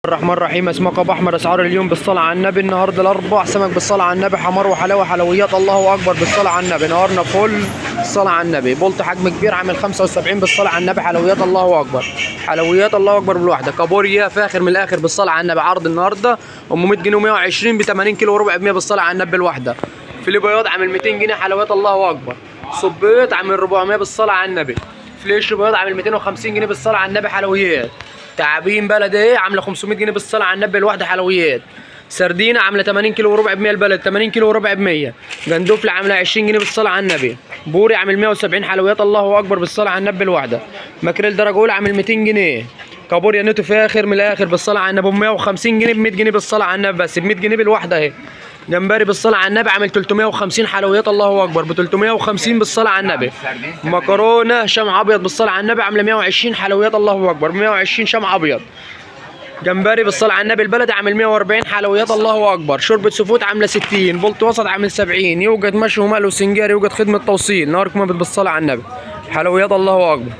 الرحمن الرحيم. اسماك ابو احمد. اسعار اليوم بالصلاه على النبي. النهارده الاربع سمك بالصلاه على النبي، حمار وحلاوه حلويات. الله اكبر بالصلاه على النبي. نهارنا فل بالصلاه على النبي. بولت حجم كبير عامل 75 بالصلاه على النبي. حلويات الله اكبر. حلويات الله اكبر بالواحده. كابوريا فاخر من الاخر بالصلاه على النبي. عرض النهارده ام 100 جنيه و120 ب 80 كيلو وربع ب 100 بالصلاه على النبي الواحده. فيليه بياض عامل 200 جنيه. حلويات الله اكبر. صبيط عامل 400 بالصلاه على النبي. فليش بياض عامل 250 جنيه بالصلاه على النبي. حلويات. تعابين بلدي عامله 500 جنيه بالصلاه على النبي الواحده. حلويات. سردينه عامله 80 كيلو وربع ب 100 البلد. 80 كيلو وربع ب 100. جندوفله عامله 20 جنيه بالصلاه على النبي. بوري عامل 170. حلويات الله اكبر بالصلاه على النبي الواحده. ماكريل درجه اولى عامل 200 جنيه. كابوريا نتو فاخر من الاخر بالصلاه على النبي ب 150 جنيه ب 100 جنيه بالصلاه على النبي. بس ب 100 جنيه بالواحده اهي. جمبري بالصلاه على النبي عامل 350. حلويات الله اكبر ب 350 بالصلاه على النبي. مكرونه شمع ابيض بالصلاه على النبي عامله 120. حلويات الله اكبر ب 120 شمع ابيض. جمبري بالصلاه على النبي البلد عامل 140. حلويات الله اكبر. شوربه سفوت عامله 60. بولت وسط عامل 70. يوجد مشوي ومقلي وسنجاري. يوجد خدمه توصيل. نهاركم بالصلاه على النبي. حلويات الله اكبر.